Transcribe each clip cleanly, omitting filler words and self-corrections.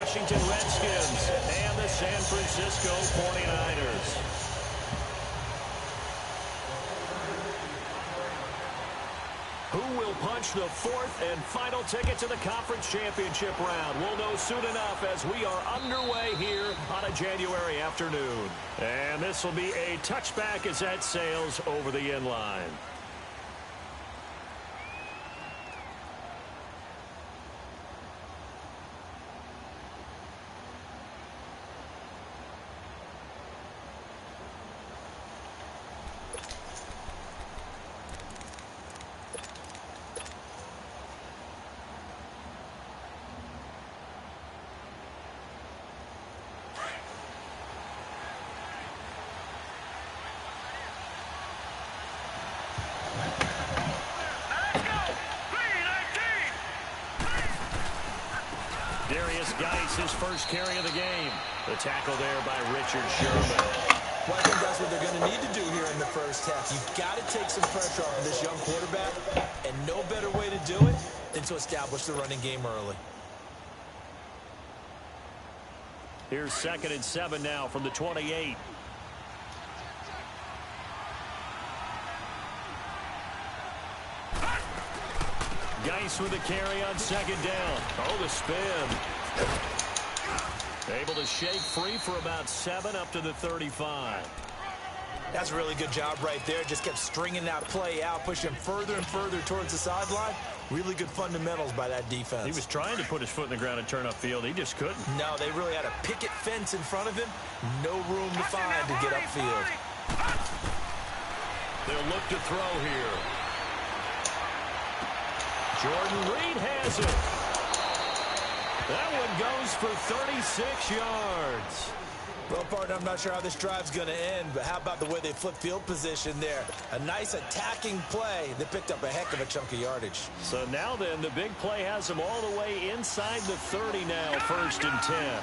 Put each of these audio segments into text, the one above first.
Washington Redskins and the San Francisco 49ers. Who will punch the fourth and final ticket to the conference championship round? We'll know soon enough as we are underway here on a January afternoon. And this will be a touchback as that sails over the end line. His first carry of the game. The tackle there by Richard Sherman. Well, I think that's what they're going to need to do here in the first half. You've got to take some pressure off of this young quarterback, and no better way to do it than to establish the running game early. Here's 2nd and 7 now from the 28. Geis with a carry on 2nd down. Oh, the spin. Able to shake free for about 7 up to the 35. That's a really good job right there. Just kept stringing that play out, pushing further and further towards the sideline. Really good fundamentals by that defense. He was trying to put his foot in the ground and turn upfield. He just couldn't. No, they really had a picket fence in front of him. No room to find to get upfield. They'll look to throw here. Jordan Reed has it. That one goes for 36 yards. Well, partner, I'm not sure how this drive's going to end, but how about the way they flip field position there? A nice attacking play that picked up a heck of a chunk of yardage. So now then, the big play has them all the way inside the 30 now, 1st and 10.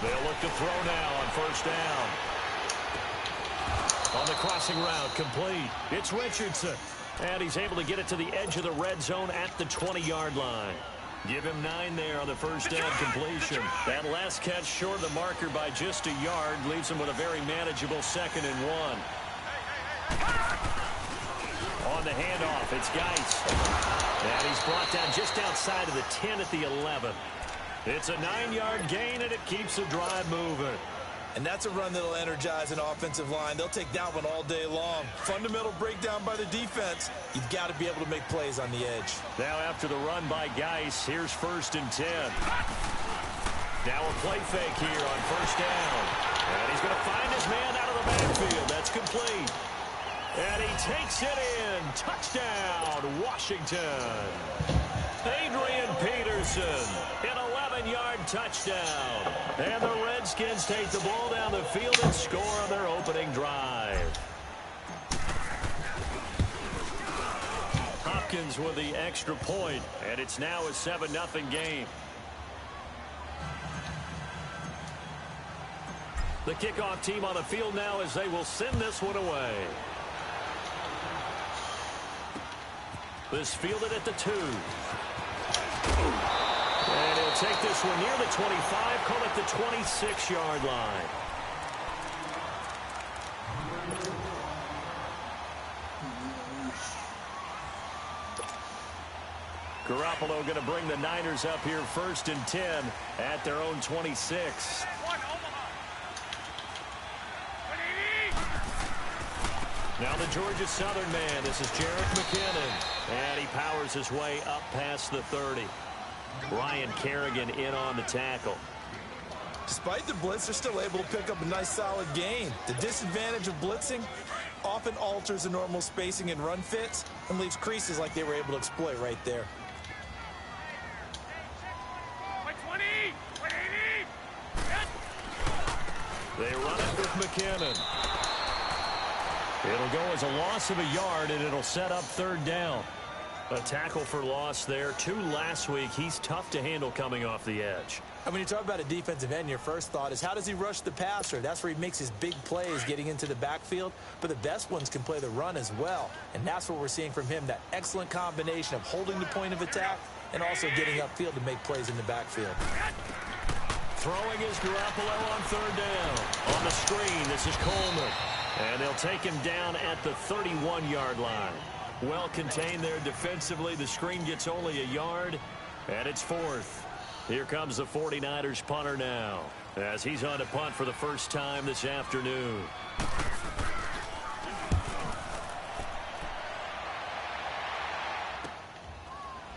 They'll look to throw now on 1st down. On the crossing route, complete. It's Richardson. And he's able to get it to the edge of the red zone at the 20-yard line. Give him 9 there on the 1st down completion. That last catch short of the marker by just a yard leaves him with a very manageable 2nd and 1. On the handoff, it's Geis. And he's brought down just outside of the 10 at the 11. It's a 9-yard gain, and it keeps the drive moving. And that's a run that'll energize an offensive line. They'll take that one all day long. Fundamental breakdown by the defense. You've got to be able to make plays on the edge. Now after the run by Geis, here's 1st and 10. Now a play fake here on 1st down. And he's going to find his man out of the backfield. That's complete. And he takes it in. Touchdown, Washington. Adrian Peterson, an 11-yard touchdown. And the Redskins take the ball down the field and score on their opening drive. Hopkins with the extra point, and it's now a 7-0 game. The kickoff team on the field now as they will send this one away. This fielded at the 2. And he'll take this one near the 25, call it the 26-yard line. Garoppolo going to bring the Niners up here 1st and 10 at their own 26. Now the Georgia Southern man, this is Jerick McKinnon. And he powers his way up past the 30. Ryan Kerrigan in on the tackle. Despite the blitz, they're still able to pick up a nice solid gain. The disadvantage of blitzing often alters the normal spacing and run fits and leaves creases like they were able to exploit right there. They run it with McKinnon. It'll go as a loss of a yard, and it'll set up 3rd down. A tackle for loss there. 2 last week. He's tough to handle coming off the edge. And when you talk about a defensive end, your first thought is how does he rush the passer? That's where he makes his big plays getting into the backfield. But the best ones can play the run as well. And that's what we're seeing from him, that excellent combination of holding the point of attack and also getting upfield to make plays in the backfield. Throwing is Garoppolo on third down. On the screen, this is Coleman. And they'll take him down at the 31-yard line. Well contained there defensively. The screen gets only a yard, and it's fourth. Here comes the 49ers punter now, as he's on to punt for the first time this afternoon.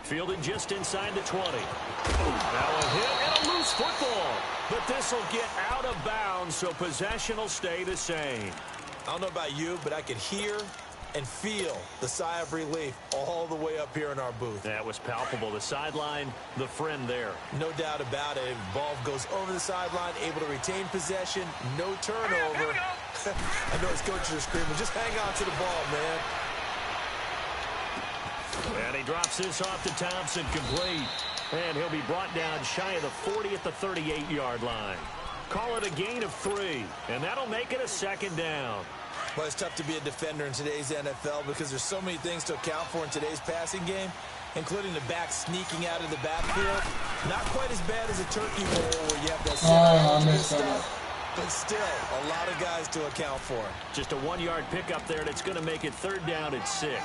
Fielded just inside the 20. Now a hit and a loose football. But this will get out of bounds, so possession will stay the same. I don't know about you, but I could hear and feel the sigh of relief all the way up here in our booth. That was palpable. The sideline, the friend there. No doubt about it. Ball goes over the sideline, able to retain possession, no turnover. I know his coaches are screaming, just hang on to the ball, man. And he drops this off to Thompson, complete. And he'll be brought down shy of the 40 at the 38-yard line. Call it a gain of 3, and that'll make it a second down. Well, it's tough to be a defender in today's NFL because there's so many things to account for in today's passing game, including the back sneaking out of the backfield. Not quite as bad as a turkey bowl where you have that stuff, but still a lot of guys to account for. Just a 1-yard pickup there, and it's going to make it third down at 6.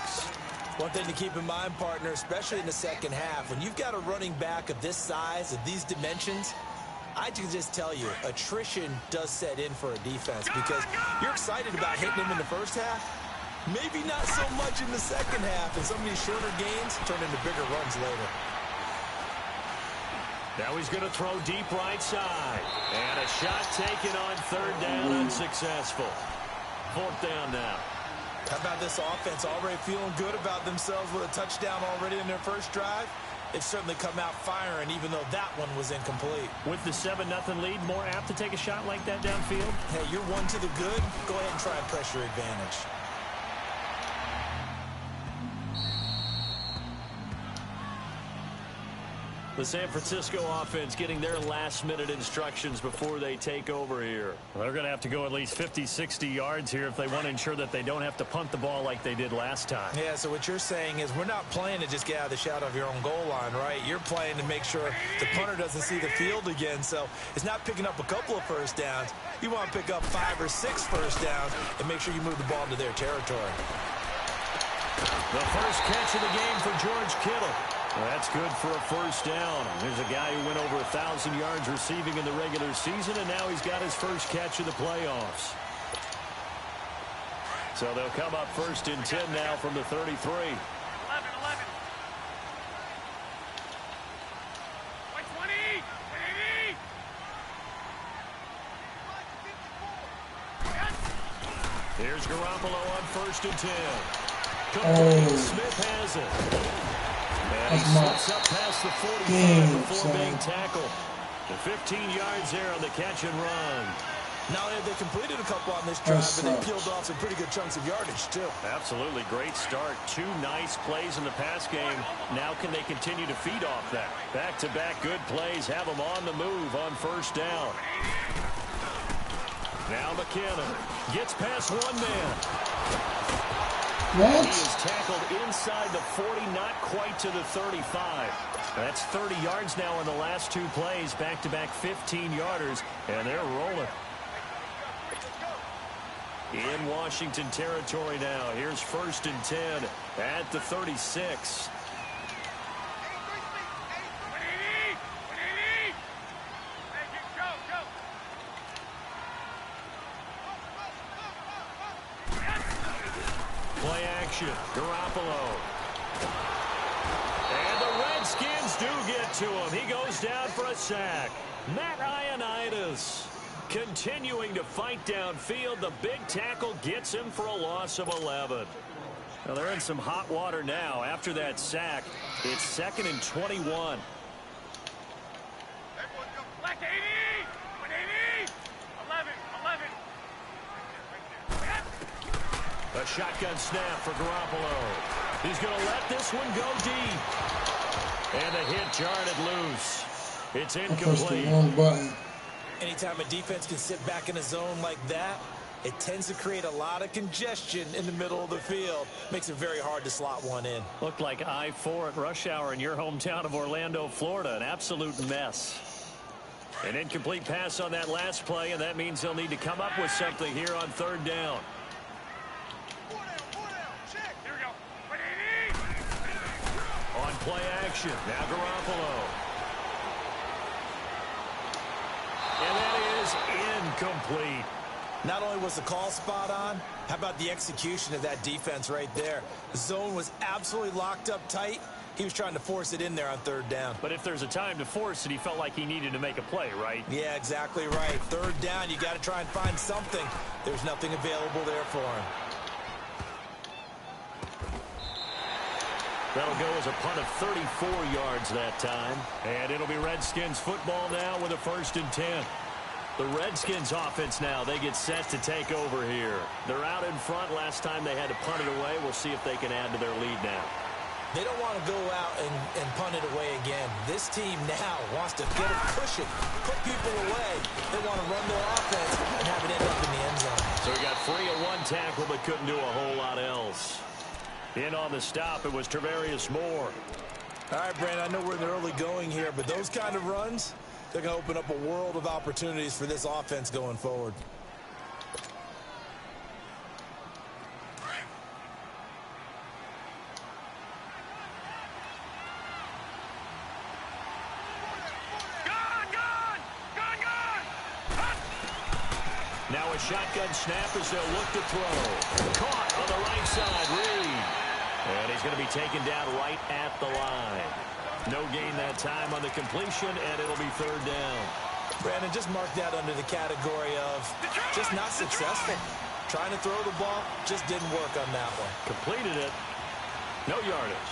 One thing to keep in mind, partner, especially in the second half, when you've got a running back of this size, of these dimensions, I can just tell you, attrition does set in for a defense because you're excited about hitting him in the first half. Maybe not so much in the second half, and some of these shorter gains turn into bigger runs later. Now he's going to throw deep right side. And a shot taken on third down, unsuccessful. Fourth down now. How about this offense already feeling good about themselves with a touchdown already in their first drive? They've certainly come out firing, even though that one was incomplete. With the 7-0 lead, more apt to take a shot like that downfield? Hey, you're one to the good. Go ahead and try and press your advantage. The San Francisco offense getting their last-minute instructions before they take over here. Well, they're going to have to go at least 50, 60 yards here if they want to ensure that they don't have to punt the ball like they did last time. Yeah, so what you're saying is we're not playing to just get out of the shadow of your own goal line, right? You're playing to make sure the punter doesn't see the field again. So it's not picking up a couple of first downs. You want to pick up 5 or 6 first downs and make sure you move the ball into their territory. The first catch of the game for George Kittle. Well, that's good for a first down. There's a guy who went over 1,000 yards receiving in the regular season, and now he's got his first catch of the playoffs. So they'll come up first and 10 now from the 33. 11. Here's Garoppolo on first and 10. Complete. Smith has it. And he slips up past the 45 before being tackled. The 15 yards there on the catch and run. Not only have they completed a couple on this drive, but they peeled off some pretty good chunks of yardage, too. Absolutely. Great start. 2 nice plays in the pass game. Now can they continue to feed off that? Back-to-back good plays have them on the move on first down. Now McKinnon gets past one man. What? He is tackled inside the 40, not quite to the 35. That's 30 yards now in the last 2 plays. Back-to-back 15-yarders, and they're rolling. In Washington territory now. Here's first and 10 at the 36. Play action. Garoppolo. And the Redskins do get to him. He goes down for a sack. Matt Ioannidis continuing to fight downfield. The big tackle gets him for a loss of 11. Well, they're in some hot water now. After that sack, it's 2nd and 21. Black 80! 180! 11. A shotgun snap for Garoppolo. He's going to let this one go deep. And the hit jarred it loose. It's incomplete. Wrong button. Anytime a defense can sit back in a zone like that, it tends to create a lot of congestion in the middle of the field. Makes it very hard to slot one in. Looked like I-4 at rush hour in your hometown of Orlando, Florida. An absolute mess. An incomplete pass on that last play, and that means they'll need to come up with something here on third down. On play action, now Garoppolo. And that is incomplete. Not only was the call spot on, how about the execution of that defense right there? The zone was absolutely locked up tight. He was trying to force it in there on third down. But if there's a time to force it, he felt like he needed to make a play, right? Yeah, exactly right. Third down, you got to try and find something. There's nothing available there for him. That'll go as a punt of 34 yards that time. And it'll be Redskins football now with a 1st and 10. The Redskins offense now, they get set to take over here. They're out in front. Last time they had to punt it away. We'll see if they can add to their lead now. They don't want to go out and punt it away again. This team now wants to get a cushion, put people away. They want to run their offense and have it end up in the end zone. So he got free of one tackle but couldn't do a whole lot else. In on the stop, it was Travarius Moore. All right, Brandon, I know we're in the early going here, but those kind of runs, they're going to open up a world of opportunities for this offense going forward. Now a shotgun snap as they'll look to throw. Caught on the right side, Reed. And he's going to be taken down right at the line. No gain that time on the completion, and it'll be third down. Brandon, just mark that under the category of just not successful. Trying to throw the ball, just didn't work on that one. Completed it. No yardage.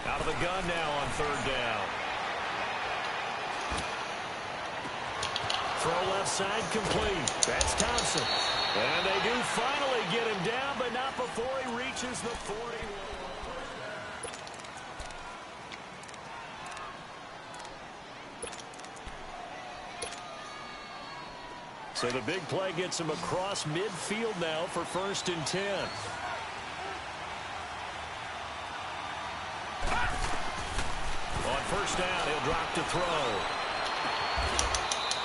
Out of the gun now on third down. Throw left side complete. That's Thompson. And they do finally get him down, but not before he reaches the 40. So the big play gets him across midfield now for 1st and 10. On 1st down, he'll drop to throw.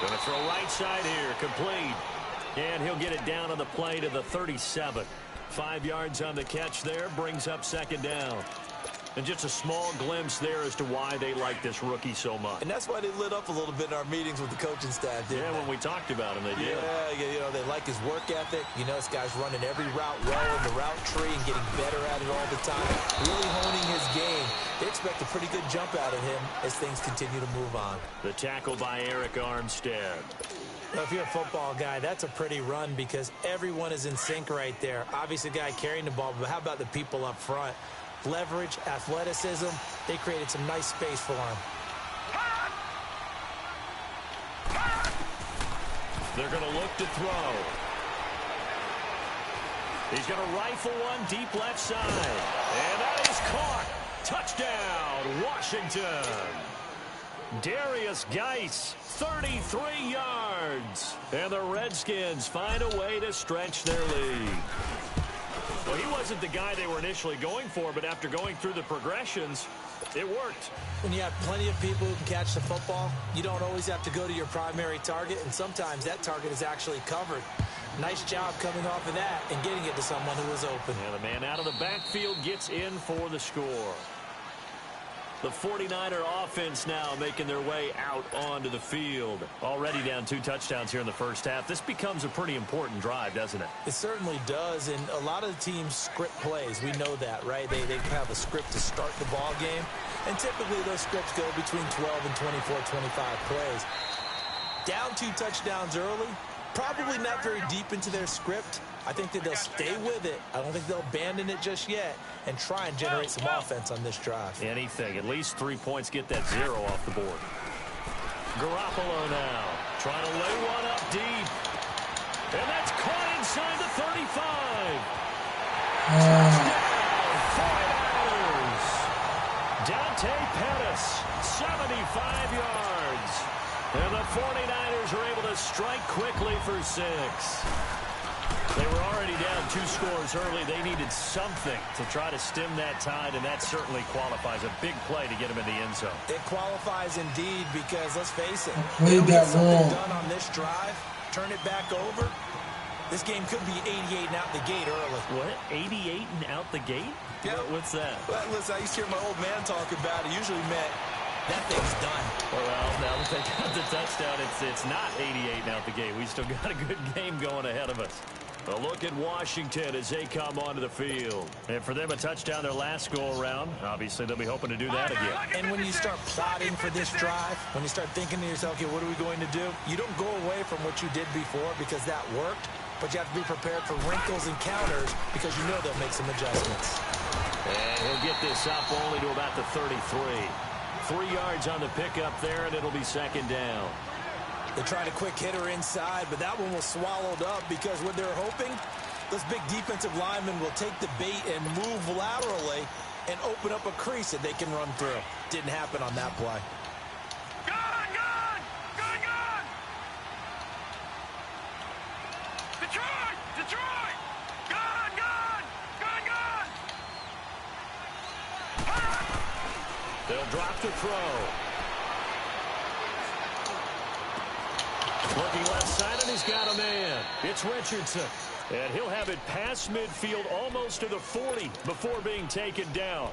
Going to throw right side here, complete. And he'll get it down on the play to the 37. 5 yards on the catch there, brings up 2nd down. And just a small glimpse there as to why they like this rookie so much. And that's why they lit up a little bit in our meetings with the coaching staff, didn't they? When we talked about him, they did. Yeah, you know, they like his work ethic. You know, this guy's running every route well in the route tree and getting better at it all the time. Really honing his game. They expect a pretty good jump out of him as things continue to move on. The tackle by Eric Armstead. Well, if you're a football guy, that's a pretty run because everyone is in sync right there. Obviously, the guy carrying the ball, but how about the people up front? Leverage, athleticism, they created some nice space for him. They're going to look to throw. He's going to rifle one deep left side. And that is caught. Touchdown, Washington. Darius Geis, 33 yards. And the Redskins find a way to stretch their lead. Well, he wasn't the guy they were initially going for, but after going through the progressions, it worked. When you have plenty of people who can catch the football, you don't always have to go to your primary target, and sometimes that target is actually covered. Nice job coming off of that and getting it to someone who was open. And the man out of the backfield gets in for the score. The 49er offense now making their way out onto the field. Already down 2 touchdowns here in the first half. This becomes a pretty important drive, doesn't it? It certainly does, and a lot of the teams script plays. We know that, right? They have a script to start the ball game, and typically those scripts go between 12 and 24, 25 plays. Down 2 touchdowns early, probably not very deep into their script. I think that they'll stay with it. I don't think they'll abandon it just yet and try and generate some offense on this drive. Anything. At least 3 points, get that 0 off the board. Garoppolo now trying to lay one up deep. And that's caught inside the 35. Touchdown, 49ers. Dante Pettis, 75 yards. And the 49ers are able to strike quickly for 6. They were already down 2 scores early. They needed something to try to stem that tide, and that certainly qualifies. A big play to get him in the end zone. It qualifies indeed because, let's face it, Played they'll get that something wrong. done on this drive, turn it back over. This game could be 88 and out the gate early. What? 88 and out the gate? Yeah. What's that? Well, listen, I used to hear my old man talk about it. Usually meant that thing's done. Well, now that they got the touchdown, it's not 88 and out the gate. We still got a good game going ahead of us. A look at Washington as they come onto the field. And for them, a touchdown their last go-around. Obviously, they'll be hoping to do that again. And when you start plotting for this drive, when you start thinking to yourself, okay, what are we going to do? You don't go away from what you did before because that worked, but you have to be prepared for wrinkles and counters because you know they'll make some adjustments. And he'll get this up only to about the 33. 3 yards on the pickup there, and it'll be second down. They tried a quick hitter inside, but that one was swallowed up because what they're hoping, those big defensive linemen will take the bait and move laterally and open up a crease that they can run through. Didn't happen on that play. Gone, gone! Gone, gone! Detroit! Detroit! Gone, gone! Gone, gone! They'll drop the throw. Looking left side, and he's got a man. It's Richardson. And he'll have it past midfield almost to the 40 before being taken down.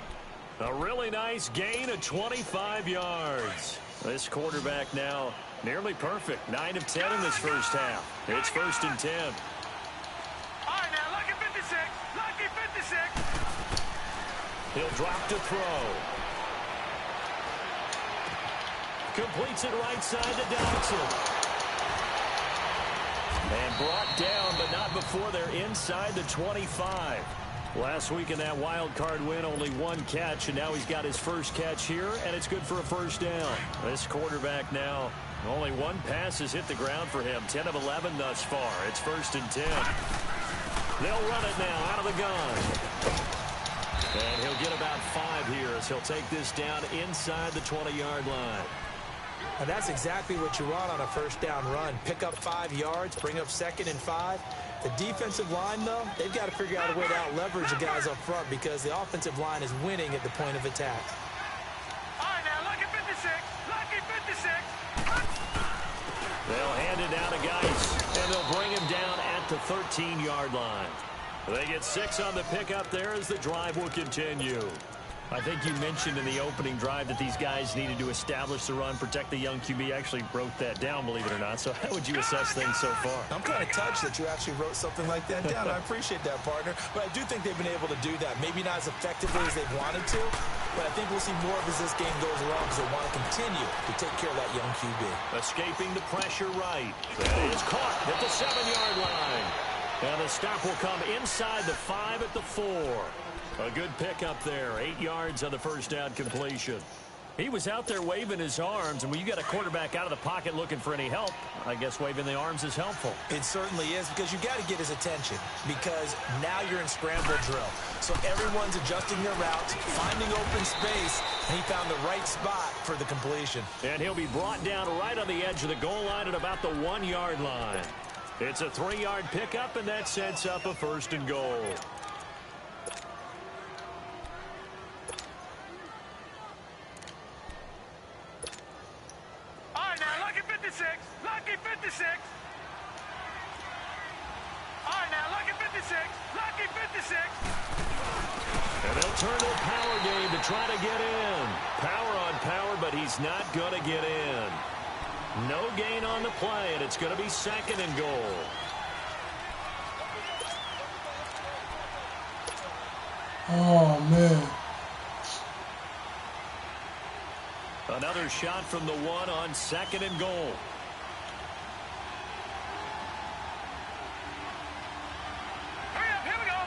A really nice gain of 25 yards. This quarterback now nearly perfect. 9 of 10 in this first half. It's 1st and 10. All right, now, lucky 56. Lucky 56. He'll drop to throw. Completes it right side to Dodson. And brought down, but not before they're inside the 25. Last week in that wild card win, only 1 catch, and now he's got his first catch here, and it's good for a first down. This quarterback now, only 1 pass has hit the ground for him. 10 of 11 thus far. It's 1st and 10. They'll run it now out of the gun. And he'll get about 5 here as he'll take this down inside the 20-yard line. And that's exactly what you want on a first down run. Pick up 5 yards, bring up 2nd and 5. The defensive line, though, they've got to figure out a way to out-leverage the guys up front because the offensive line is winning at the point of attack. All right, now, lucky 56. Lucky 56. They'll hand it down to Geis, and they'll bring him down at the 13-yard line. They get 6 on the pickup there as the drive will continue. I think you mentioned in the opening drive that these guys needed to establish the run, protect the young QB. I actually wrote that down, believe it or not. So how would you assess things so far? I'm kind of touched that you actually wrote something like that down. I appreciate that, partner. But I do think they've been able to do that. Maybe not as effectively as they wanted to, but I think we'll see more of as this game goes along because they want to continue to take care of that young QB. Escaping the pressure right. That is caught at the 7-yard line. And the stop will come inside the 5 at the 4. A good pickup there. 8 yards on the first down completion. He was out there waving his arms, and when you got a quarterback out of the pocket looking for any help, I guess waving the arms is helpful. It certainly is because you got to get his attention because now you're in scramble drill. So everyone's adjusting their routes, finding open space, and he found the right spot for the completion. And he'll be brought down right on the edge of the goal line at about the 1-yard line. It's a 3-yard pickup, and that sets up a 1st and goal. All right, now, lucky 56. Lucky 56. All right, now, lucky 56. Lucky 56. And they'll turn to a power game to try to get in. Power on power, but he's not going to get in. No gain on the play, and it's going to be 2nd and goal. Oh, man. Another shot from the 1 on 2nd and goal. Hurry up, here we go.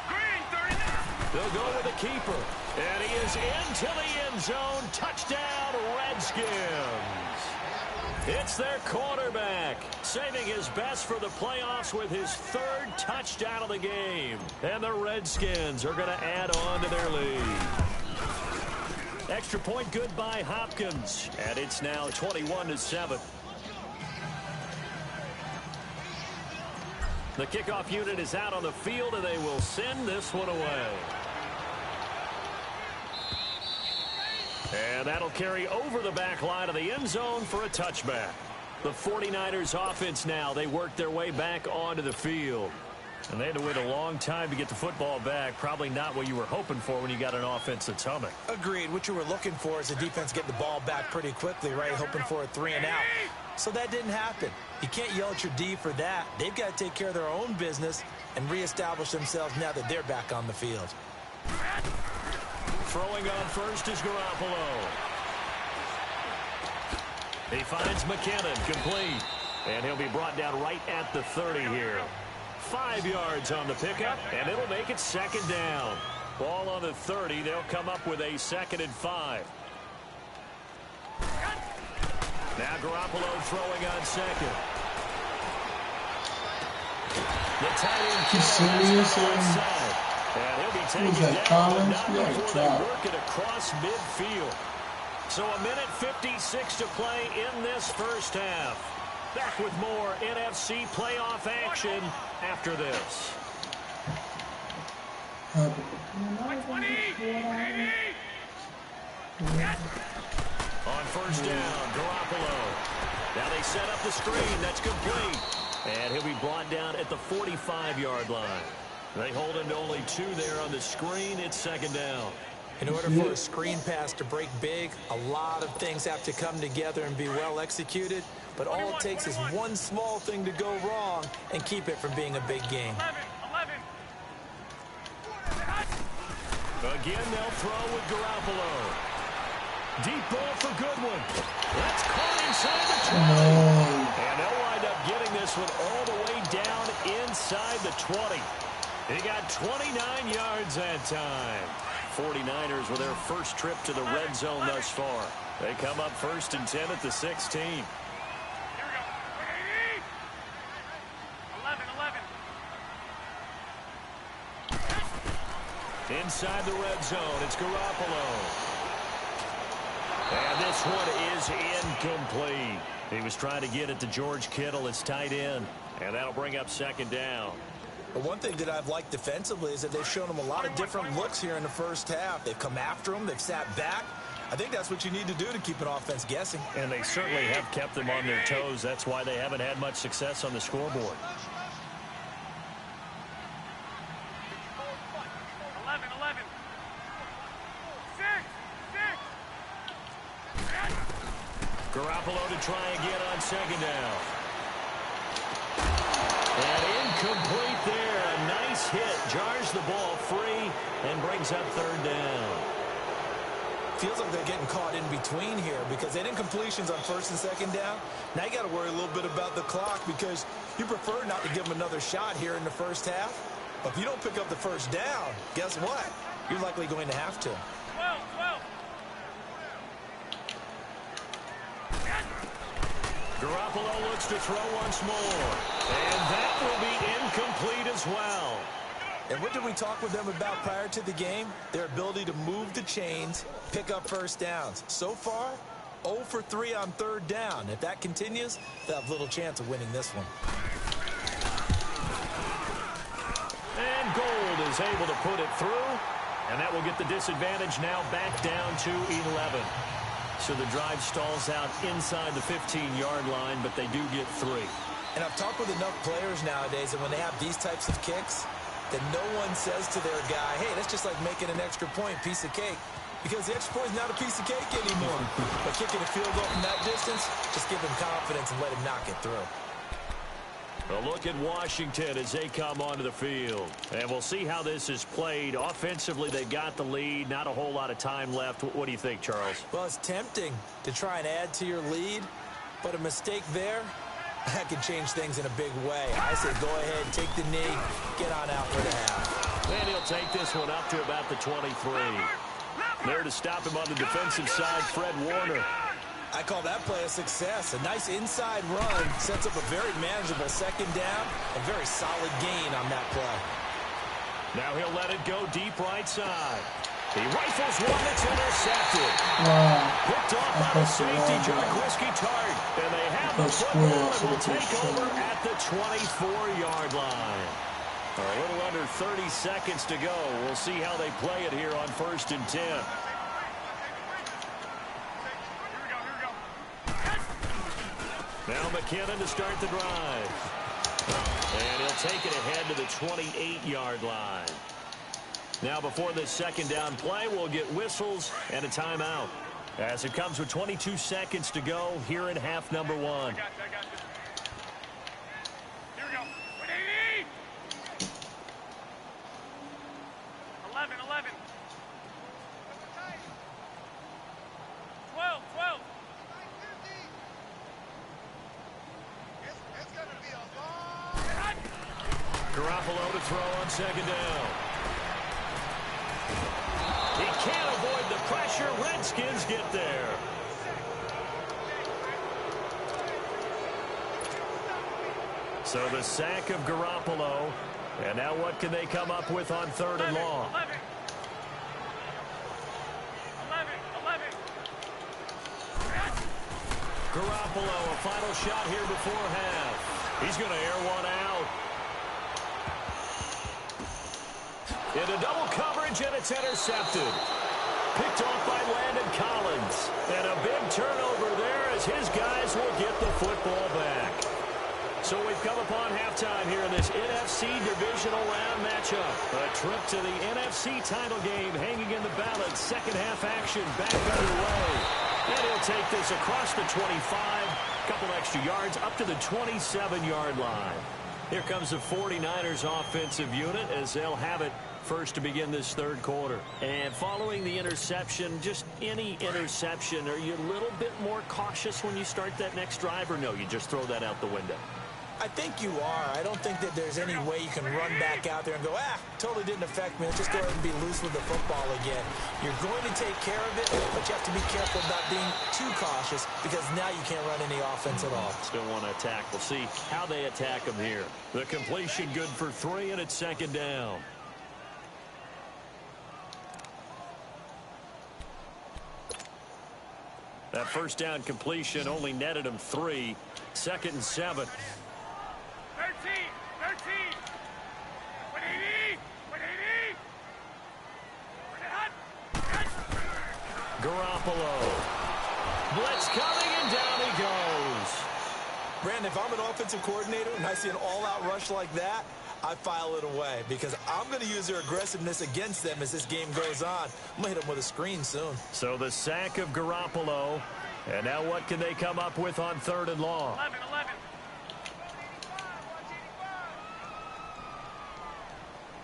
Green, 39. They'll go with the keeper. And he is into the end zone. Touchdown, Redskins. It's their quarterback, saving his best for the playoffs with his 3rd touchdown of the game. And the Redskins are going to add on to their lead. Extra point good by Hopkins. And it's now 21-7. The kickoff unit is out on the field, and they will send this one away. And that'll carry over the back line of the end zone for a touchback. The 49ers offense now, they work their way back onto the field. And they had to wait a long time to get the football back. Probably not what you were hoping for when you got an offense that's humming. Agreed. What you were looking for is the defense getting the ball back pretty quickly, right? Hoping for a 3 and out. So that didn't happen. You can't yell at your D for that. They've got to take care of their own business and reestablish themselves now that they're back on the field. Throwing on first is Garoppolo. He finds McKinnon, complete. And he'll be brought down right at the 30 here. 5 yards on the pickup, and it'll make it 2nd down. Ball on the 30. They'll come up with a 2nd and 5. Now Garoppolo throwing on 2nd. The tight end. You serious? And he'll be taken down, not before they work it across midfield. So a minute 56 to play in this first half. Back with more NFC playoff action after this. On first down, Garoppolo. Now they set up the screen. That's complete. And he'll be brought down at the 45-yard line. They hold him to only 2 there on the screen. It's 2nd down. In order for a screen pass to break big, a lot of things have to come together and be well executed. But all it takes is one small thing to go wrong and keep it from being a big game. 11. Again, they'll throw with Garoppolo. Deep ball for Goodwin. That's caught inside the 20. And they'll wind up getting this one all the way down inside the 20. He got 29 yards that time. 49ers with their first trip to the red zone thus far. They come up 1st and 10 at the 16. Here we go. 11. Inside the red zone, it's Garoppolo. And this one is incomplete. He was trying to get it to George Kittle, his tight end. And that'll bring up 2nd down. But one thing that I've liked defensively is that they've shown him a lot of different looks here in the first half. They've come after him. They've sat back. I think that's what you need to do to keep an offense guessing. And they certainly have kept them on their toes. That's why they haven't had much success on the scoreboard. 11. 6. Garoppolo to try again on 2nd down. And incomplete there. A nice hit. Jars the ball free and brings up 3rd down. Feels like they're getting caught in between here because they didn't completions on 1st and 2nd down. Now you got to worry a little bit about the clock because you prefer not to give them another shot here in the first half. But if you don't pick up the 1st down, guess what? You're likely going to have to. 12. Garoppolo looks to throw once more. And that will be incomplete as well. And what did we talk with them about prior to the game? Their ability to move the chains, pick up 1st downs. So far, 0 for 3 on 3rd down. If that continues, they'll have little chance of winning this one. And Gold is able to put it through. And that will get the disadvantage now back down to 11. So the drive stalls out inside the 15-yard line, but they do get 3. And I've talked with enough players nowadays, and when they have these types of kicks, that no one says to their guy, hey, that's just like making an extra point, piece of cake. Because the extra point is not a piece of cake anymore. But kicking a field goal from that distance, just give him confidence and let him knock it through. A look at Washington as they come onto the field. And we'll see how this is played. Offensively, they got the lead. Not a whole lot of time left. What do you think, Charles? Well, it's tempting to try and add to your lead, but a mistake there, that can change things in a big way. I say go ahead, take the knee, get on out for the half. And he'll take this one up to about the 23. There to stop him on the defensive side, Fred Warner. I call that play a success. A nice inside run sets up a very manageable 2nd down, a very solid gain on that play. Now he'll let it go deep right side. He rifles one that's intercepted. Wow. Picked off by the safety, Whiskey Tart. And they have the football and will take over at the 24-yard line. A little under 30 seconds to go. We'll see how they play it here on 1st and 10. Now McKinnon to start the drive. And he'll take it ahead to the 28-yard line. Now before this second down play, we'll get whistles and a timeout. As it comes with 22 seconds to go here in half number 1. I got you. Here we go. 180! 11. 12. It's going to be a long... Garoppolo to throw on second down. He can't avoid the pressure. Redskins get there. So the sack of Garoppolo. And now what can they come up with on 3rd and long? 11. Garoppolo, a final shot here before half. He's going to air one out. Into double coverage, and it's intercepted. Picked off by Landon Collins. And a big turnover there as his guys will get the football back. So we've come upon halftime here in this NFC Divisional Round matchup. A trip to the NFC title game hanging in the balance. Second half action back underway. And he'll take this across the 25. Couple extra yards up to the 27-yard line. Here comes the 49ers offensive unit as they'll have it first to begin this third quarter. And following the interception, just any interception, are you a little bit more cautious when you start that next drive, or no, you just throw that out the window? I think you are. I don't think that there's any way you can run back out there and go, totally didn't affect me. Let's just go ahead and be loose with the football again. You're going to take care of it, but you have to be careful about being too cautious because now you can't run any offense at all. Still want to attack. We'll see how they attack them here. The completion good for 3, and it's second down. That first down completion only netted him 3. 2nd and 7. 13. 180. Garoppolo. Blitz coming, and down he goes. Brandon, if I'm an offensive coordinator and I see an all-out rush like that, I file it away because I'm going to use their aggressiveness against them as this game goes on. I'm going to hit them with a screen soon. So the sack of Garoppolo. And now what can they come up with on 3rd and long? 11.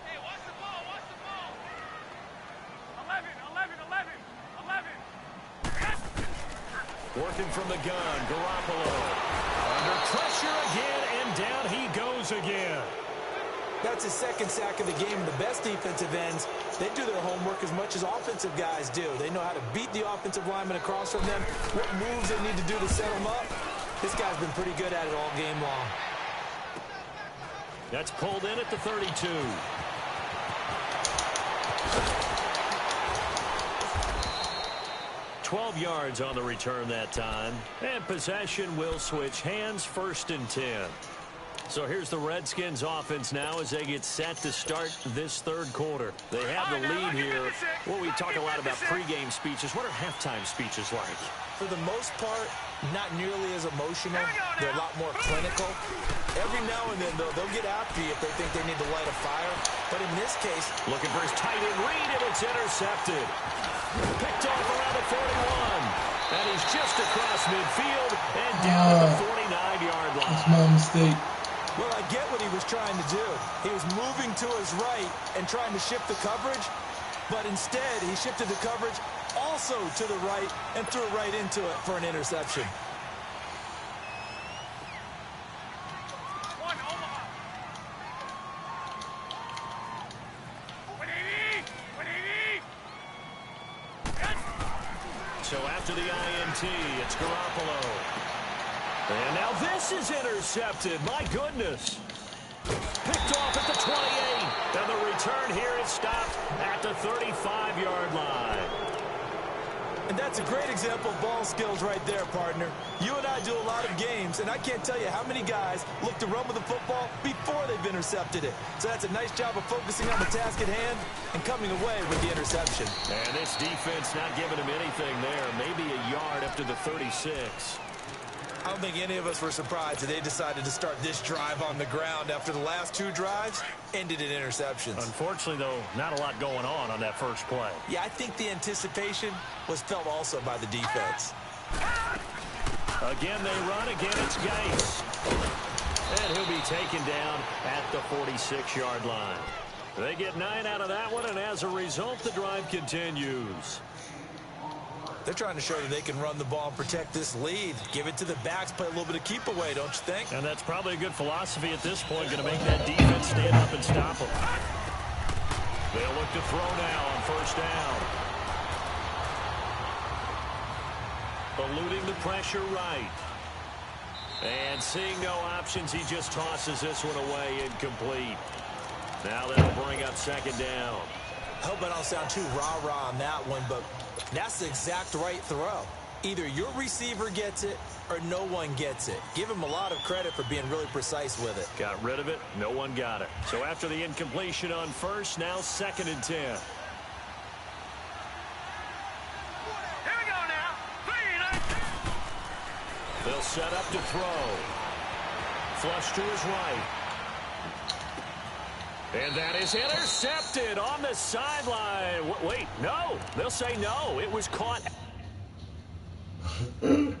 Hey, watch the ball. 11. Working from the gun, Garoppolo. Under pressure again, and down he goes again. That's his second sack of the game. The best defensive ends, they do their homework as much as offensive guys do. They know how to beat the offensive lineman across from them, what moves they need to do to set them up. This guy's been pretty good at it all game long. That's pulled in at the 32. $12 yards on the return that time. And possession will switch hands, 1st and 10. So here's the Redskins offense now as they get set to start this third quarter. They have the lead here. Well, we talk a lot about pregame speeches. What are halftime speeches like? For the most part, not nearly as emotional. They're a lot more clinical. Every now and then, though, they'll get after you if they think they need to light a fire. But in this case, looking for his tight end read, and it's intercepted. Picked off around the 41. And he's just across midfield and down at the 49-yard line. That's my mistake. Well, I get what he was trying to do. He was moving to his right and trying to shift the coverage, but instead he shifted the coverage also to the right and threw it right into it for an interception. So after the INT, it's Garoppolo. And now this is intercepted. My goodness. Picked off at the 28. And the return here is stopped at the 35-yard line. And that's a great example of ball skills right there, partner. You and I do a lot of games, and I can't tell you how many guys look to run with the football before they've intercepted it. So that's a nice job of focusing on the task at hand and coming away with the interception. And this defense not giving him anything there. Maybe a yard up to the 36. I don't think any of us were surprised that they decided to start this drive on the ground after the last two drives ended in interceptions. Unfortunately, though, not a lot going on that first play. Yeah, I think the anticipation was felt also by the defense. Again, they run. Again, it's Geis. And he'll be taken down at the 46-yard line. They get 9 out of that one, and as a result, the drive continues. They're trying to show that they can run the ball and protect this lead. Give it to the backs, play a little bit of keep away, don't you think? And that's probably a good philosophy at this point, going to make that defense stand up and stop them. They'll look to throw now on first down. Eluding the pressure right. And seeing no options, he just tosses this one away incomplete. Now that'll bring up second down. I hope I don't sound too rah-rah on that one, but that's the exact right throw. Either your receiver gets it or no one gets it. Give him a lot of credit for being really precise with it. Got rid of it. No one got it. So after the incompletion on first, now 2nd and 10. Here we go now. 3 They'll set up to throw. Flush to his right. And that is intercepted on the sideline. Wait, no. They'll say no. It was caught. Out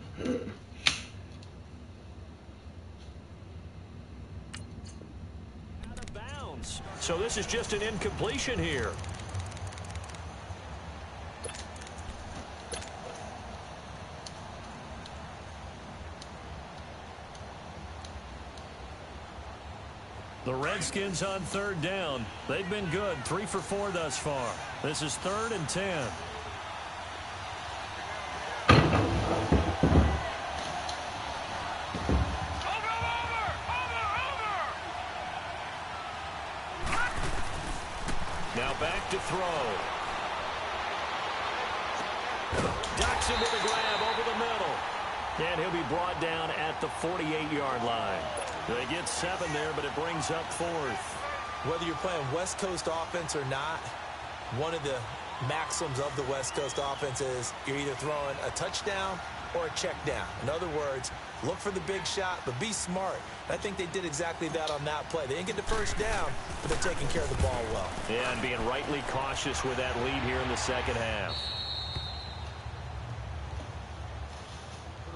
of bounds. So this is just an incompletion here. The Redskins on 3rd down. They've been good. 3 for 4 thus far. This is 3rd and 10. Now back to throw. Ducks him with a grab over the middle. And he'll be brought down at the 48-yard line. They get 7 there, but it brings up 4th. Whether you're playing West Coast offense or not, one of the maxims of the West Coast offense is you're either throwing a touchdown or a check down. In other words, look for the big shot, but be smart. I think they did exactly that on that play. They didn't get the first down, but they're taking care of the ball well. Yeah, and being rightly cautious with that lead here in the second half.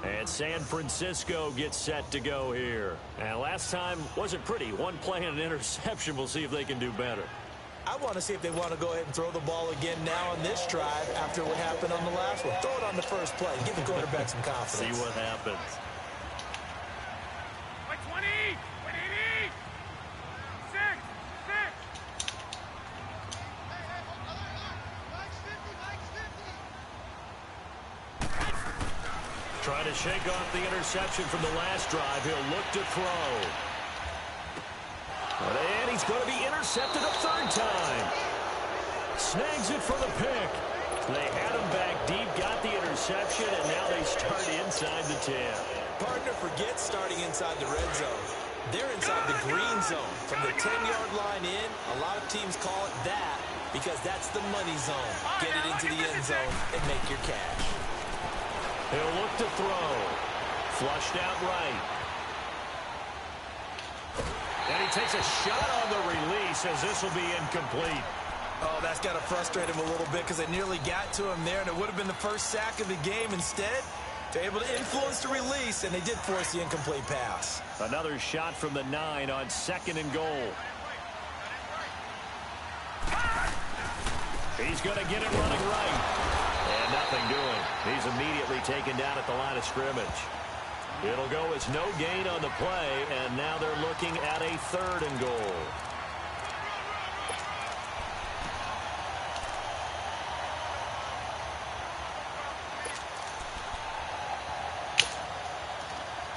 And San Francisco gets set to go here. And last time wasn't pretty. One play and an interception. We'll see if they can do better. I want to see if they want to go ahead and throw the ball again now on this drive after what happened on the last one. Throw it on the first play. Give the quarterback some confidence. See what happens. 20, 20, 6, 6. Trying to shake off the interception from the last drive. He'll look to throw. And he's going to be intercepted a 3rd time. Snags it for the pick. They had him back deep, got the interception, and now they start inside the 10. Partner, forget starting inside the red zone. They're inside the green zone. From the 10-yard line in, a lot of teams call it that because that's the money zone. Get it into the end zone and make your cash. He'll look to throw. Flushed out right. And he takes a shot on the release as this will be incomplete. Oh, that's got to frustrate him a little bit because they nearly got to him there, and it would have been the first sack of the game. Instead, they're able to influence the release, and they did force the incomplete pass. Another shot from the 9 on 2nd and goal. He's going to get it running right. And nothing doing. He's immediately taken down at the line of scrimmage. It'll go as no gain on the play, and now they're looking at a 3rd and goal.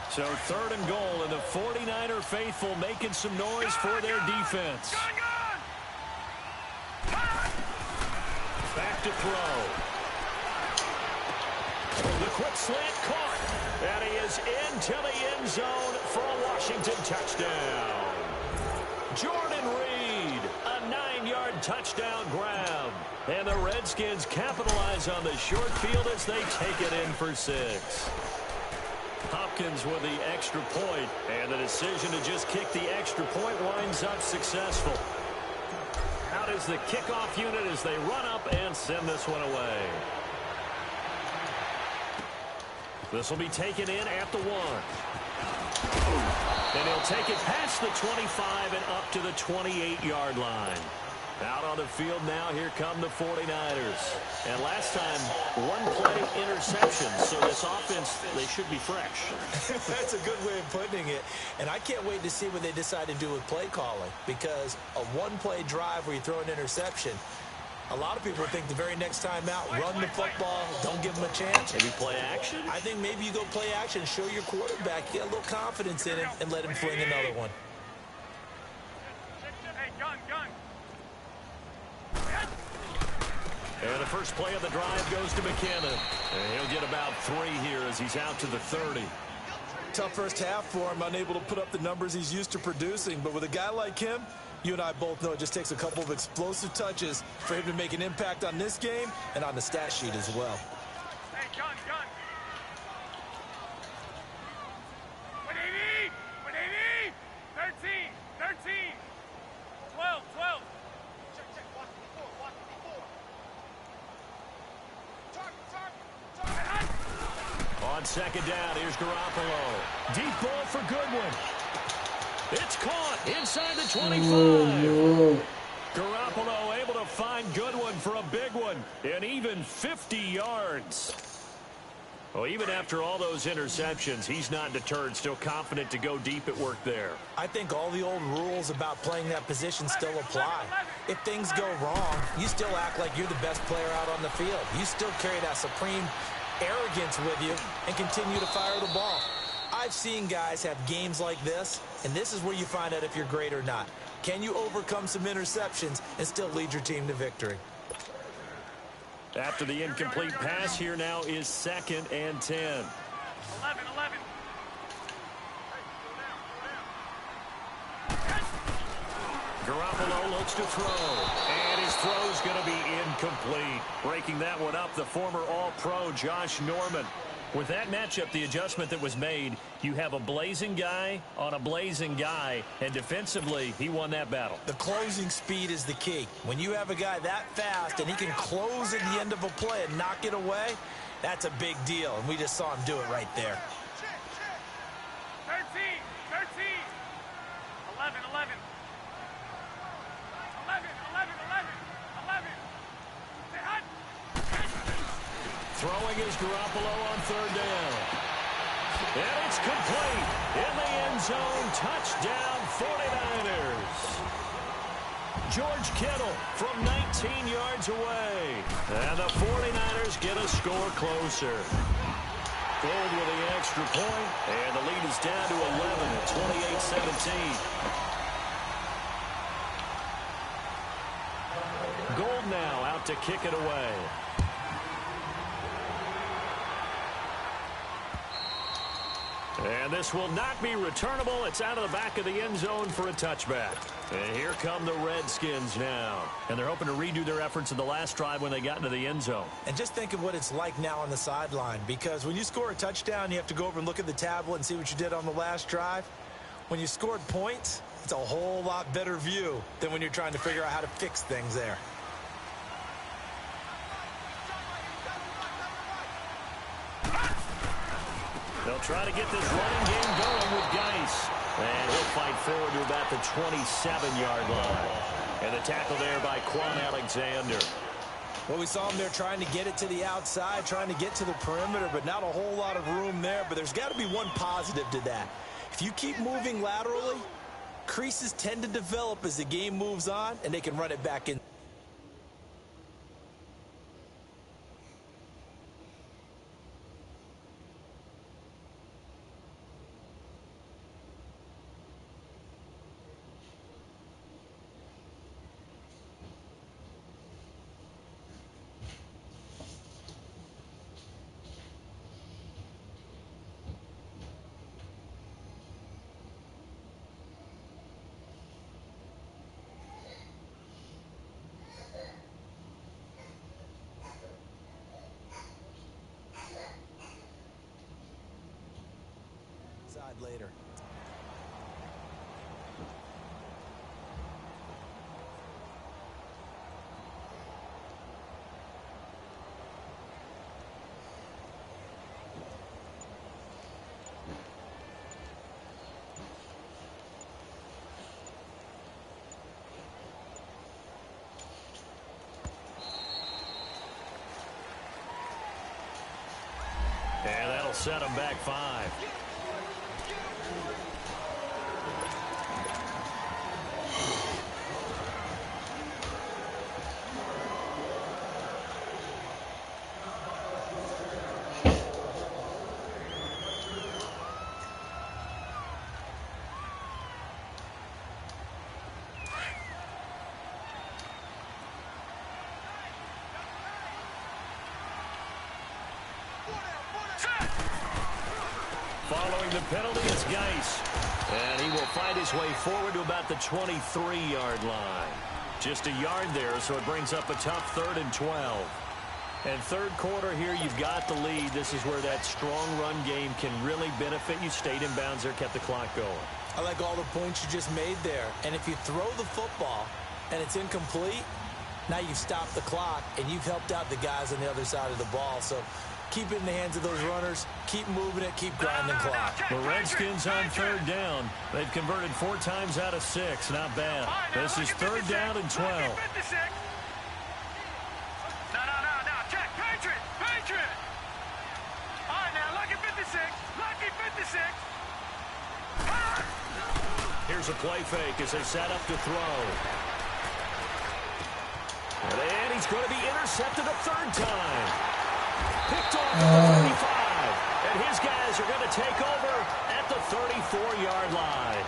So 3rd and goal, and the 49er faithful making some noise for their defense. to throw. The quick slant caught. And he is into the end zone for a Washington touchdown. Jordan Reed, a 9-yard touchdown grab. And the Redskins capitalize on the short field as they take it in for 6. Hopkins with the extra point, and the decision to just kick the extra point winds up successful. Out is the kickoff unit as they run up and send this one away. This will be taken in at the 1. And he'll take it past the 25 and up to the 28-yard line. Out on the field now, here come the 49ers. And last time, one-play interception. So this offense, they should be fresh. That's a good way of putting it. And I can't wait to see what they decide to do with play calling. Because a one-play drive where you throw an interception, a lot of people think the very next time out, run the football, don't give them a chance. Maybe play action? I think maybe you go play action, show your quarterback, get a little confidence in him, and let him fling another one. And the first play of the drive goes to McKinnon. And he'll get about 3 here as he's out to the 30. Tough first half for him, unable to put up the numbers he's used to producing. But with a guy like him, you and I both know it just takes a couple of explosive touches for him to make an impact on this game and on the stat sheet as well. Hey, gun. What they need? 13. 12. Check. Watch before. On second down, here's Garoppolo. Deep ball for Goodwin. It's caught inside the 25. Garoppolo able to find Goodwin for a big one. And even 50 yards. Well, even after all those interceptions, he's not deterred, still confident to go deep at work there. I think all the old rules about playing that position still apply. If things go wrong, you still act like you're the best player out on the field. You still carry that supreme arrogance with you and continue to fire the ball. I've seen guys have games like this, and this is where you find out if you're great or not. Can you overcome some interceptions and still lead your team to victory? After the incomplete pass, here now is 2nd and 10. 11. Garoppolo looks to throw, and his throw's going to be incomplete. Breaking that one up, the former All-Pro Josh Norman. With that matchup, the adjustment that was made, you have a blazing guy on a blazing guy, and defensively, he won that battle. The closing speed is the key. When you have a guy that fast and he can close at the end of a play and knock it away, that's a big deal, and we just saw him do it right there. 13. 11. Throwing is Garoppolo on 3rd down. And it's complete. In the end zone, touchdown 49ers. George Kittle from 19 yards away. And the 49ers get a score closer. Gold with the extra point, and the lead is down to 11 at 28-17. Gold now out to kick it away. And this will not be returnable. It's out of the back of the end zone for a touchback. And here come the Redskins now. And they're hoping to redo their efforts in the last drive when they got into the end zone. And just think of what it's like now on the sideline, because when you score a touchdown, you have to go over and look at the tablet and see what you did on the last drive. When you scored points, it's a whole lot better view than when you're trying to figure out how to fix things there. They'll try to get this running game going with Geis. And he'll fight forward to about the 27-yard line. And the tackle there by Quan Alexander. Well, we saw him there trying to get it to the outside, trying to get to the perimeter, but not a whole lot of room there. But there's got to be one positive to that. If you keep moving laterally, creases tend to develop as the game moves on, and they can run it back in. side later. And that'll set them back 5. Following the penalty, it's Geis. And he will find his way forward to about the 23-yard line. Just a yard there, so it brings up a tough 3rd and 12. And third quarter here, you've got the lead. This is where that strong run game can really benefit you. Stayed in bounds there, kept the clock going. I like all the points you just made there. And if you throw the football and it's incomplete, now you've stopped the clock and you've helped out the guys on the other side of the ball. So keep it in the hands of those runners. Keep moving it. Keep grinding clock. The Redskins on 3rd down. They've converted 4 times out of 6. Not bad. This is 3rd down and 12. No. Check. Patriot. All right, now, lucky 56. Lucky 56. Here's a play fake as they set up to throw. And he's going to be intercepted a 3rd time. Picked off at the 35. And his guys are going to take over at the 34-yard line.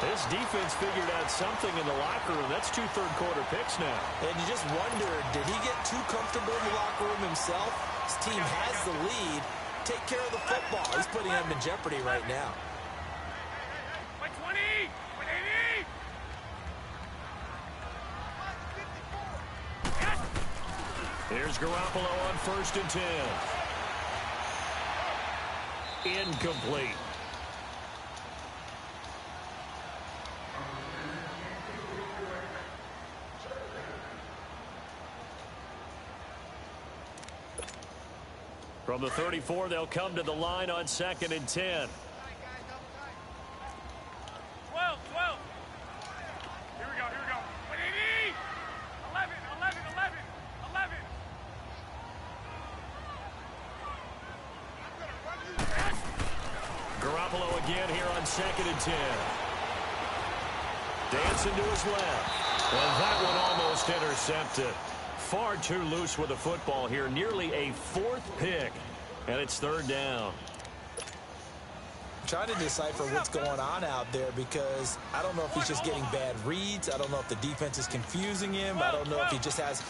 This defense figured out something in the locker room. That's 2 third-quarter picks now. And you just wonder, did he get too comfortable in the locker room himself? His team has the lead. Take care of the football. He's putting them in jeopardy right now. 120. 180. Here's Garoppolo on 1st and 10. Incomplete. From the 34, they'll come to the line on 2nd and 10. 12. Here we go. 180. 11. Garoppolo again here on 2nd and 10. Dancing to his left. And that one almost intercepted. Far too loose with the football here. Nearly a 4th pick. And it's 3rd down. Trying to decipher what's going on out there because I don't know if he's just getting bad reads. I don't know if the defense is confusing him. I don't know if he just has,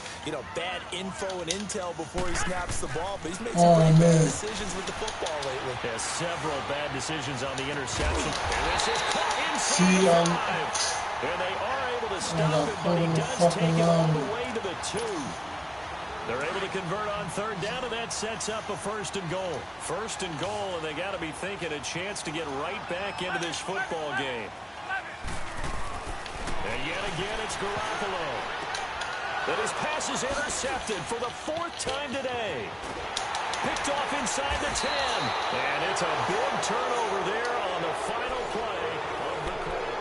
bad info and intel before he snaps the ball. But he's made some pretty bad decisions with the football lately. Has several bad decisions on the interception. And this is caught inside the 5. And they are able to stop it, but he does take it all the way to the 2. They're able to convert on 3rd down, and that sets up a 1st and goal. 1st and goal, and they got to be thinking a chance to get right back into this football game. And yet again, it's Garoppolo. But his pass is intercepted for the 4th time today. Picked off inside the 10. And it's a big turnover there on the final play of the quarter.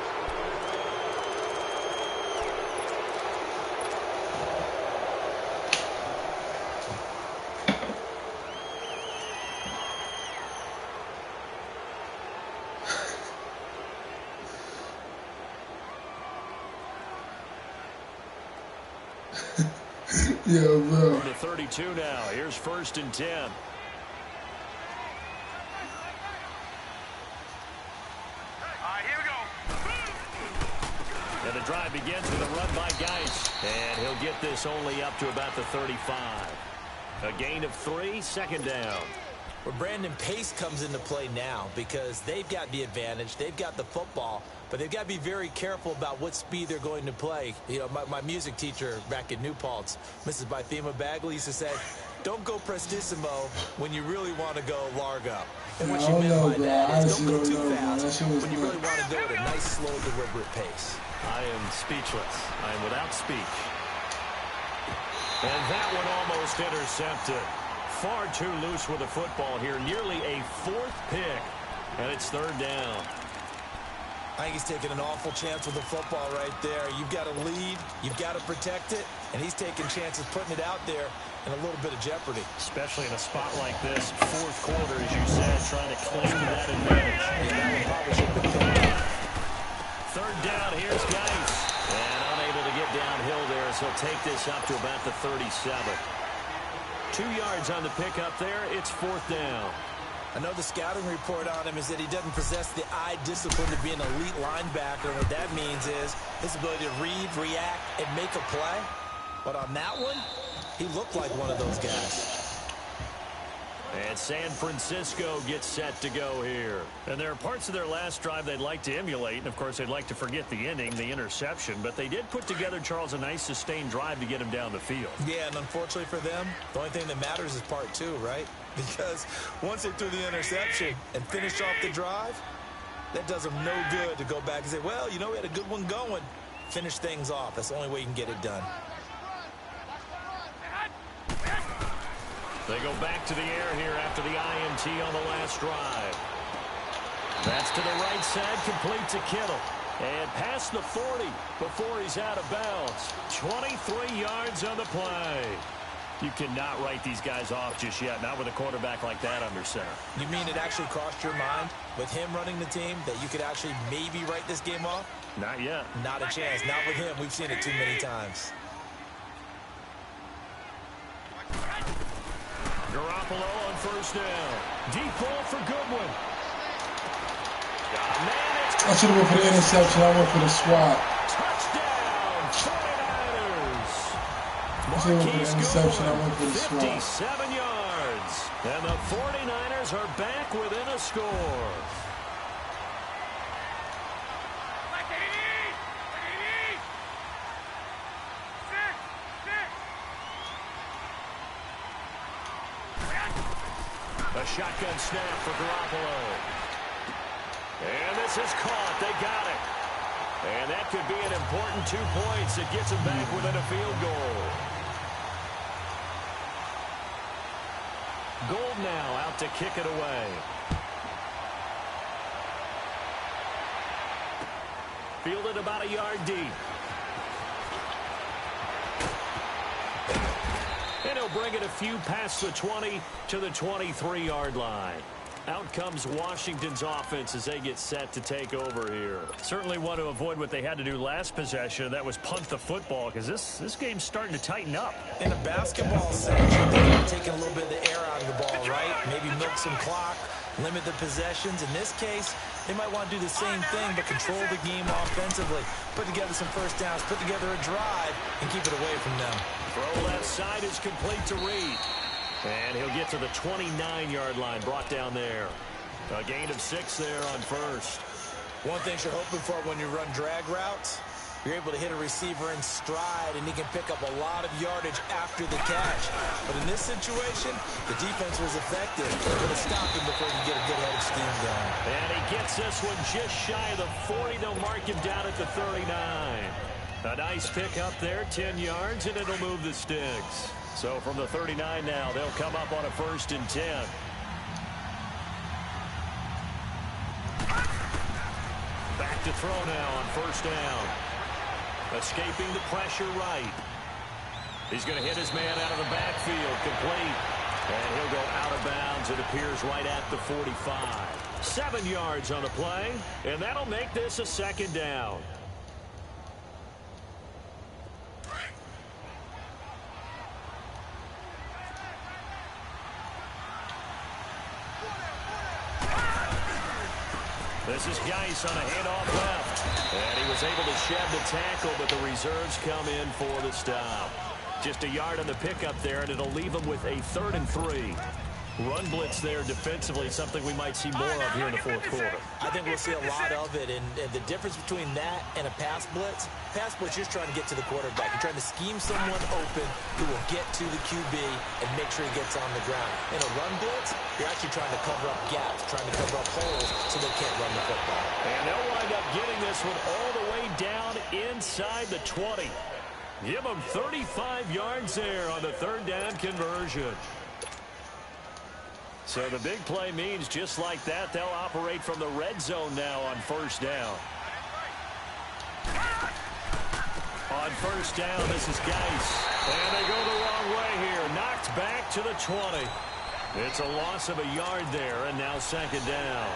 Yeah, bro. From the 32 now. Here's 1st and 10. All right, here we go. And the drive begins with a run by Geis. And he'll get this only up to about the 35. A gain of 3, 2nd down. Where Brandon Pace comes into play now because they've got the advantage. They've got the football, but they've got to be very careful about what speed they're going to play. My music teacher back in New Paltz, Mrs. Bythema Bagley, used to say, Don't go prestissimo when you really want to go largo. And Yeah, what I you don't meant know, by bro. that I is honestly don't go don't too know, bro. fast That shit was when you really nuts. want to go at a nice, slow, deliberate pace. I am speechless. I am without speech. And that one almost intercepted. Far too loose with the football here. Nearly a 4th pick. And it's 3rd down. I think he's taking an awful chance with the football right there. You've got to lead. You've got to protect it. And he's taking chances putting it out there in a little bit of jeopardy. Especially in a spot like this. 4th quarter, as you said, trying to cling to that advantage. Yeah, that one probably should have been picked up. 3rd down, here's Geis. And unable to get downhill there, so he'll take this up to about the 37. 2 yards on the pickup there. It's 4th down. I know the scouting report on him is that he doesn't possess the eye discipline to be an elite linebacker. And what that means is his ability to read, react, and make a play. But on that one, he looked like one of those guys. And San Francisco gets set to go here. And there are parts of their last drive they'd like to emulate. And, of course, they'd like to forget the ending, the interception. But they did put together, Charles, a nice sustained drive to get him down the field. Yeah, and unfortunately for them, the only thing that matters is part 2, right? Because once they threw the interception and finished off the drive, that does them no good to go back and say, well, you know, we had a good one going. Finish things off. That's the only way you can get it done. They go back to the air here after the INT on the last drive. That's to the right side, complete to Kittle. And past the 40 before he's out of bounds. 23 yards on the play. You cannot write these guys off just yet, not with a quarterback like that under center. You mean it actually crossed your mind with him running the team that you could actually maybe write this game off? Not yet. Not a chance. Not with him. We've seen it too many times. Garoppolo on 1st down. Deep ball for Goodwin. I should have went for the interception. I went for the swat. Touchdown, 49ers. I should have went for the interception. I went for the swat. 57 yards. And the 49ers are back within a score. A shotgun snap for Garoppolo. And this is caught. They got it. And that could be an important 2 points. It gets them back within a field goal. Gold now out to kick it away. Fielded about a yard deep. And he'll bring it a few past the 20 to the 23-yard line. Out comes Washington's offense as they get set to take over here. Certainly want to avoid what they had to do last possession. That was punt the football, because this game's starting to tighten up. In a basketball sense, they're taking a little bit of the air out of the ball, right? Maybe milk some clock, limit the possessions. In this case, they might want to do the same thing, but control the game offensively. Put together some first downs, put together a drive, and keep it away from them. Throw left side is complete to Reed. And he'll get to the 29-yard line, brought down there. A gain of 6 there on 1st. One thing you're hoping for when you run drag routes, you're able to hit a receiver in stride, and he can pick up a lot of yardage after the catch. But in this situation, the defense was effective. They're going to stop him before he can get a good head of steam going. And he gets this one just shy of the 40. They'll mark him down at the 39. A nice pick up there, 10 yards, and it'll move the sticks. So from the 39 now, they'll come up on a 1st and 10. Back to throw now on 1st down. Escaping the pressure right. He's going to hit his man out of the backfield, complete. And he'll go out of bounds, it appears, right at the 45. 7 yards on the play, and that'll make this a 2nd down. This is Geis on a handoff left. And he was able to shed the tackle, but the reserves come in for the stop. Just a yard on the pickup there, and it'll leave him with a 3rd and 3. Run blitz there defensively, something we might see more of here in the fourth quarter. I think we'll see a lot of it, and the difference between that and a pass blitz, you're just trying to get to the quarterback. You're trying to scheme someone open who will get to the QB and make sure he gets on the ground. In a run blitz, you're actually trying to cover up gaps, trying to cover up holes so they can't run the football. And they'll wind up getting this one all the way down inside the 20. Give them 35 yards there on the third down conversion. So the big play means just like that, they'll operate from the red zone now on first down. On first down, this is Geis. And they go the wrong way here. Knocked back to the 20. It's a loss of a yard there, and now second down.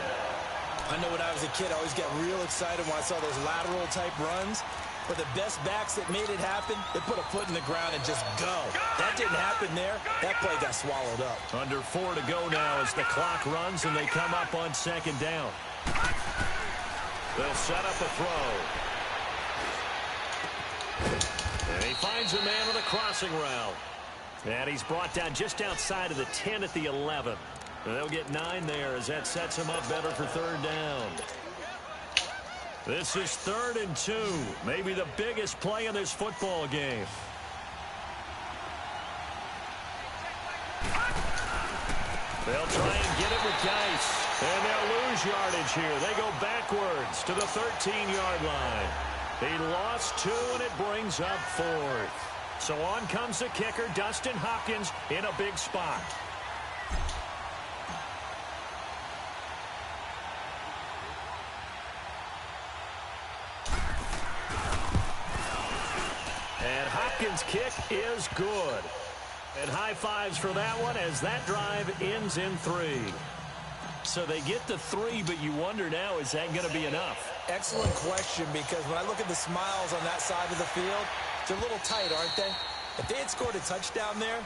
I know when I was a kid, I always got real excited when I saw those lateral-type runs. But the best backs that made it happen, they put a foot in the ground and just go. That didn't happen there. That play got swallowed up. Under 4 to go now as the clock runs and they come up on second down. They'll set up a throw. And he finds a man with a crossing route. And he's brought down just outside of the 10 at the 11. And they'll get 9 there as that sets him up better for third down. This is 3rd and 2. Maybe the biggest play in this football game. They'll try and get it with Geis. And they'll lose yardage here. They go backwards to the 13-yard line. He lost 2, and it brings up 4th. So on comes the kicker, Dustin Hopkins, in a big spot. And Hopkins' kick is good. And high fives for that one as that drive ends in 3. So they get the 3, but you wonder now, is that going to be enough? Excellent question, because when I look at the smiles on that side of the field, they're a little tight, aren't they? If they had scored a touchdown there,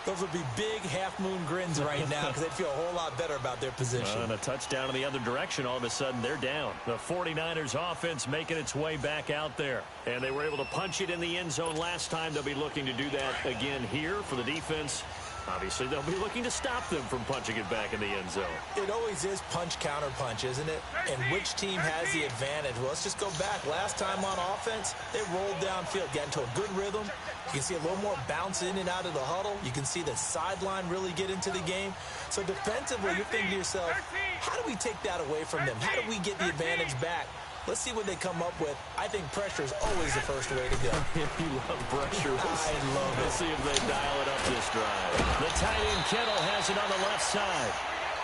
those would be big half-moon grins right now because they'd feel a whole lot better about their position. And a touchdown in the other direction, all of a sudden they're down. The 49ers offense making its way back out there. And they were able to punch it in the end zone last time. They'll be looking to do that again here for the defense. Obviously, they'll be looking to stop them from punching it back in the end zone. It always is punch-counter-punch, isn't it? And which team has the advantage? Well, let's just go back. Last time on offense, they rolled downfield, got into a good rhythm. You can see a little more bounce in and out of the huddle. You can see the sideline really get into the game. So defensively, you're thinking to yourself, how do we take that away from them? How do we get the advantage back? Let's see what they come up with. I think pressure is always the first way to go. You love pressure. I love it. Let's see if they dial it up this drive. The tight end Kittle has it on the left side.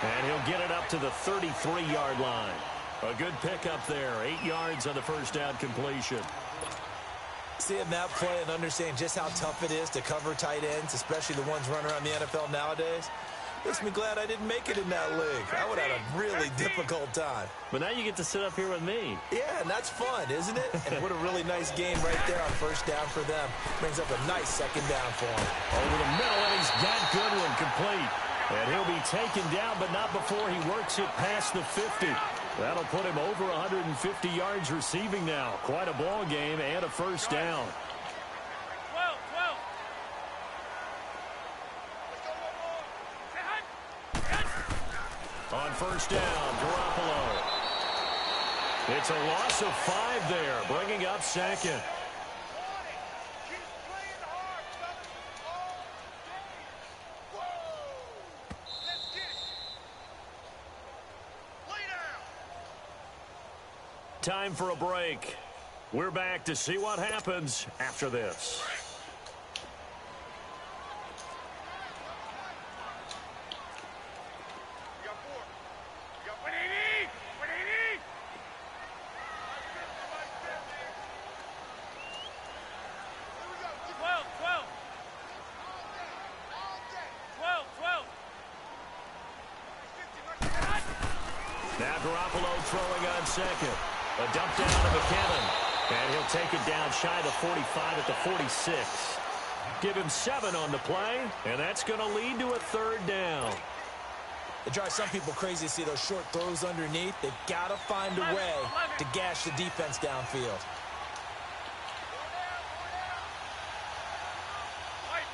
And he'll get it up to the 33-yard line. A good pickup there. 8 yards on the first down completion. Seeing that play and understanding just how tough it is to cover tight ends, especially the ones running around the NFL nowadays, makes me glad I didn't make it in that league. I would have had a really difficult time. But now you get to sit up here with me. Yeah, and that's fun, isn't it? And what a really nice game right there on first down for them. Brings up a nice second down for him. Over the middle, and he's got Goodwin complete. And he'll be taken down, but not before he works it past the 50. That'll put him over 150 yards receiving now. Quite a ball game and a first down. 12. On first down, Garoppolo. It's a loss of 5 there, bringing up second. Time for a break. We're back to see what happens after this. Now Garoppolo throwing on second. A dump down to McKinnon. And he'll take it down shy of the 45 at the 46. Give him 7 on the play, and that's going to lead to a third down. It drives some people crazy to see those short throws underneath. They've got to find a way to gash the defense downfield. Wait.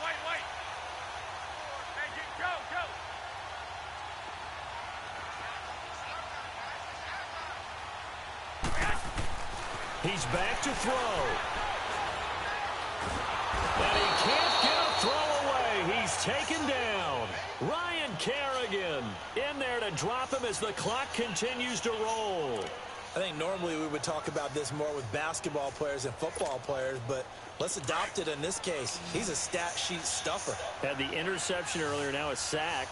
Hey, go. He's back to throw. And he can't get a throw away. He's taken down. Ryan Kerrigan in there to drop him as the clock continues to roll. I think normally we would talk about this more with basketball players and football players, but let's adopt it in this case. He's a stat sheet stuffer. Had the interception earlier, now a sack.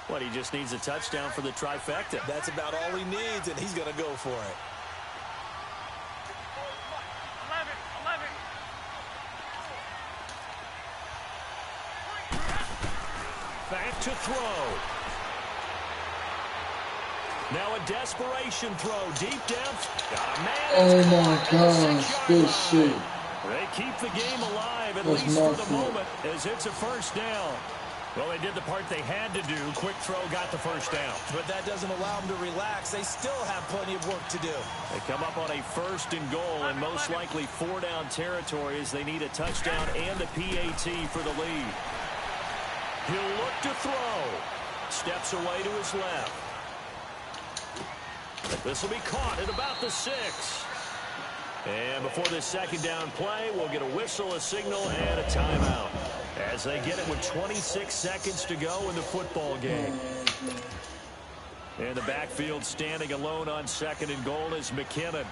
What, he just needs a touchdown for the trifecta. That's about all he needs, and he's going to go for it. 11. Back to throw. Now a desperation throw. Deep depth. Got a man. Oh my gosh, good shit. They keep the game alive, at least for the moment, as it's a first down. Well, they did the part they had to do. Quick throw got the first down. But that doesn't allow them to relax. They still have plenty of work to do. They come up on a 1st and goal, and most likely 4-down territory as they need a touchdown and a PAT for the lead. He'll look to throw. Steps away to his left. This will be caught at about the 6. And before this 2nd down play, we'll get a whistle, a signal, and a timeout. As they get it with 26 seconds to go in the football game. And the backfield standing alone on 2nd and goal is McKinnon.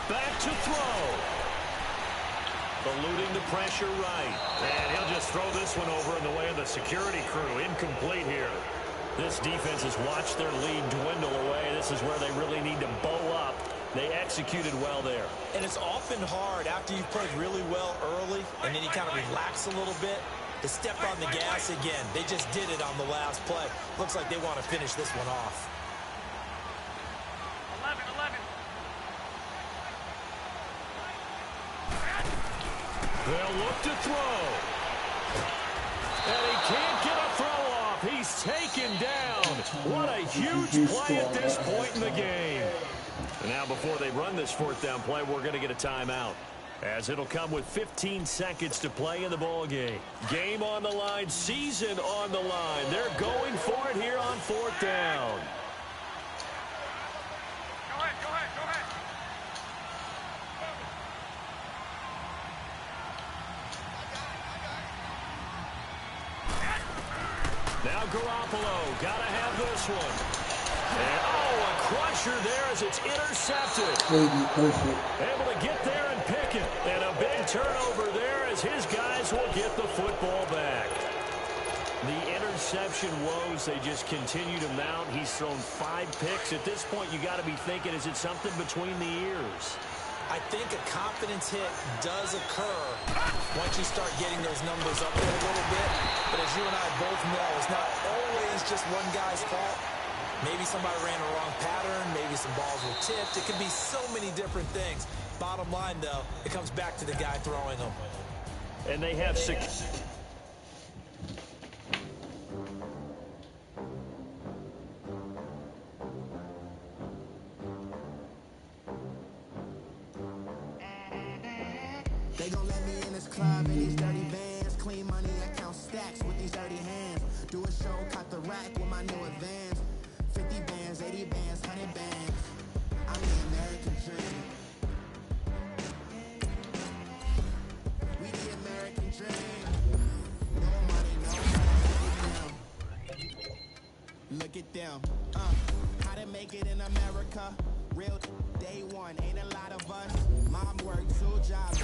Back to throw. Eluding the pressure right. And he'll just throw this one over in the way of the security crew. Incomplete here. This defense has watched their lead dwindle away. This is where they really need to bow up. They executed well there. And it's often hard after you've played really well early and then you kind of relax a little bit to step on the gas again. They just did it on the last play. Looks like they want to finish this one off. 11. They'll look to throw. And he can't get a throw off. He's taken down. What a huge play at this point in the game. And now before they run this 4th down play, we're going to get a timeout. As it'll come with 15 seconds to play in the ball game. Game on the line, season on the line. They're going for it here on 4th down. Go ahead. Now Garoppolo, gotta have this one. And, a crusher there as it's intercepted. Able to get there and pick it. And a big turnover there as his guys will get the football back. The interception woes, they just continue to mount. He's thrown 5 picks. At this point, you got to be thinking, is it something between the ears? I think a confidence hit does occur once you start getting those numbers up there a little bit. But as you and I both know, it's not always just one guy's fault. Maybe somebody ran a wrong pattern. Maybe some balls were tipped. It could be so many different things. Bottom line, though, it comes back to the guy throwing them. And they have 6. They gon' let me in this club in these dirty vans. Clean money, I count stacks with these dirty hands. Do a show, cut the rack with my new advance. 50 bands, 80 bands, 100 bands. I'm the American dream. We the American dream. No money, no money. Look at them. How to make it in America. Real day one, ain't a lot of us. Mom worked 2 jobs,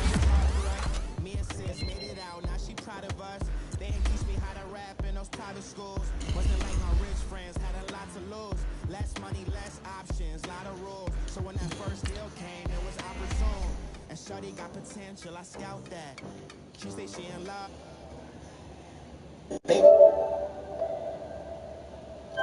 me and sis made it out, now she proud of us. They ain't teach me how to rap in those private schools. Wasn't like my rich friends, had a lot to lose. Less money, less options, lot of rules. So when that first deal came, it was opportune. And shorty got potential, I scout that. She say she in love.